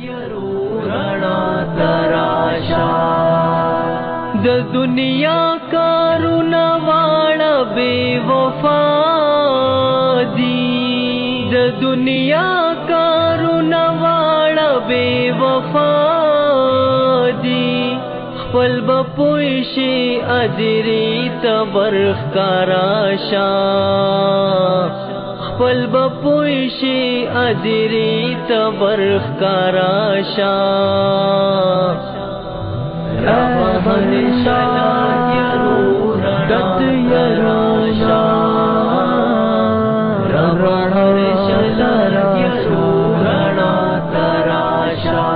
रणा तराशा the दुनिया कारुणवाड़ा बेवफा दी the दुनिया कारुणवाड़ा बेवफा दी खपल बपोइशे अजरी तबरख कराशा खपल बपोइशे अजरी तबरख कराशा रहमन शलात यरूरत यराशा रहमन शलात यरूरणा तराशा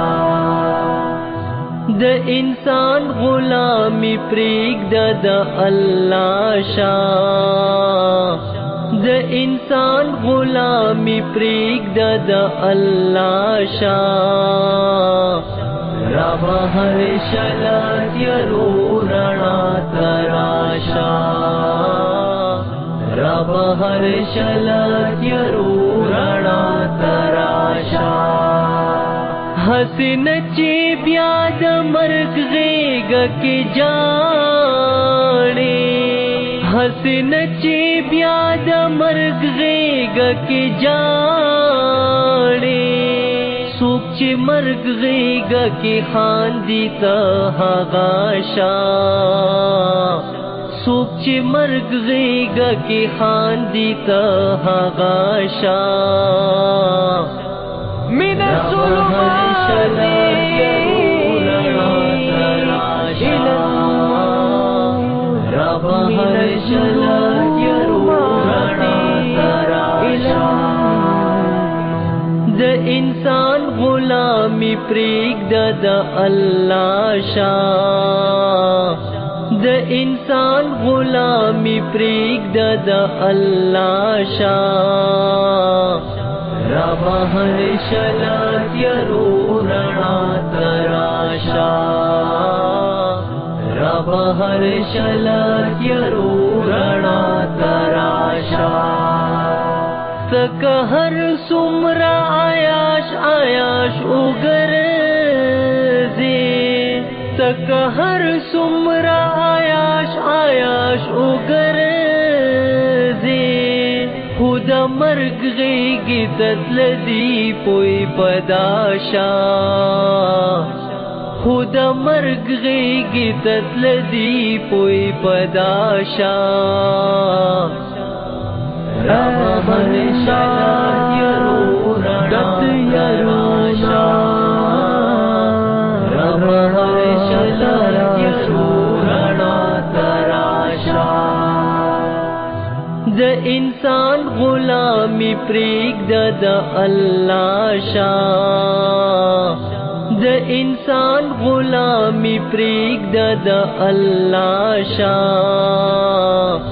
द इंसान गुलामी प्रीग द अल्लाह शाह द इंसान गुलामी प्रीग द अल्लाह शाह रब हर शलात यरूरणा तराशा रब हर शलात यरूरणा तराशा हसन चे ब्याद मर्ग गेग के जाने हसन चे ब्याद मर्ग गेग के जाने सूख मर्ग गेग के खांदी तहागाशा सूख मर्ग गेग के खांदी तहागाशा मिन द इंसान गुलामी प्रीग द अल्लाह शाह द इंसान गुलामी प्रीग द अल्लाह शाह रब हर शलात यरूरणा तराशा रब हर शलात यरूरणा तराशा सकहर सुमरा आयाश आयाश उगर जे सकहर सुमरा आयाश आयाश उगर जे खुदा मर्ग गेगी ततलदी पोई पदाशा खुदा मर्ग गेगी ततलदी पोई पदाशा रहमन शलात यरूरणा तराशा रहमन शलात यरूरणा तराशा द इंसान गुलामी प्रीग द अल्लाह शाह द इंसान गुलामी प्रीग द अल्लाह शाह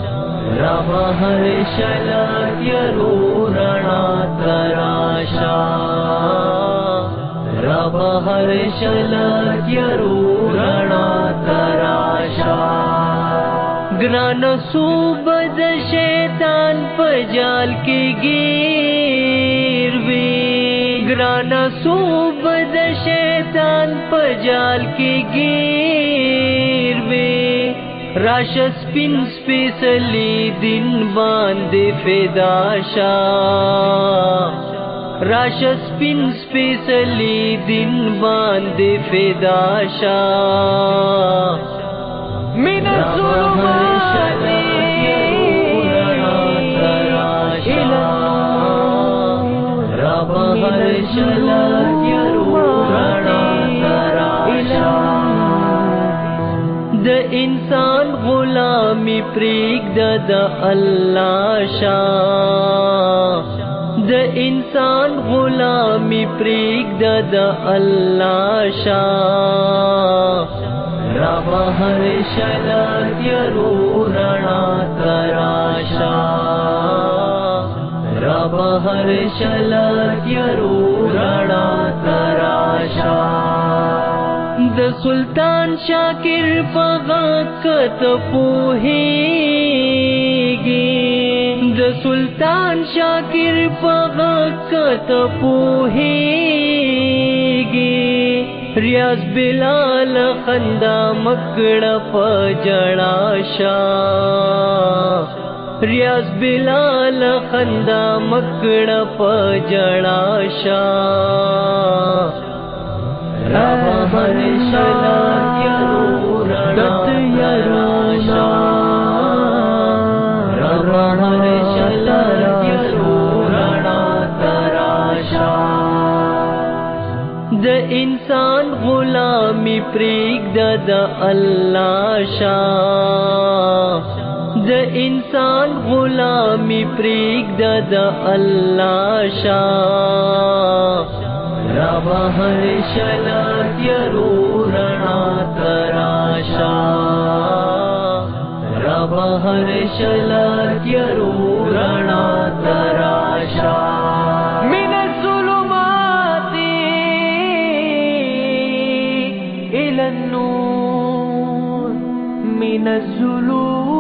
रब हर शलात यरूरणा तराशा रब हर शलात यरूरणा तराशा ग्रान सूबद शैतान पजाल के गिरवे ग्रान सूबद शैतान पजाल के गिरवे राशस पिन स्पेशली दिन बांधे फिदाशा राशस पिन स्पेशली दिन बांधे फिदाशा मिन रब हर शलात यरूरणा तराशा द इंसान गुलामी प्रीग द अल्लाह शाह द इंसान गुलामी प्रीग द अल्लाह शाह रब हर शलात यरूरणा तराशा रब हर शलात यरूरणा तराशा द सुल्तान शाकिर पगाकत पोहेगी द सुल्तान शाकिर पगाकत पोहेगी रियाज बिलाल खंदा मकड़ा पजड़ाशा, रियाज बिलाल खंदा मकड़ा पजड़ाशा, रावहर शला यरूरणा रावहर शला यरूरणा तराशा। द इंसान गुलामी प्रीगदा द अल्लाह शाह, द इंसान गुलामी प्रीगदा द अल्लाह शाह, रावहर शला यरूरणा तराशा, रावहर शला यरूरणा तराशा। मिन ज़ुलुमाति इलन नूर, मिन ज़ुलूम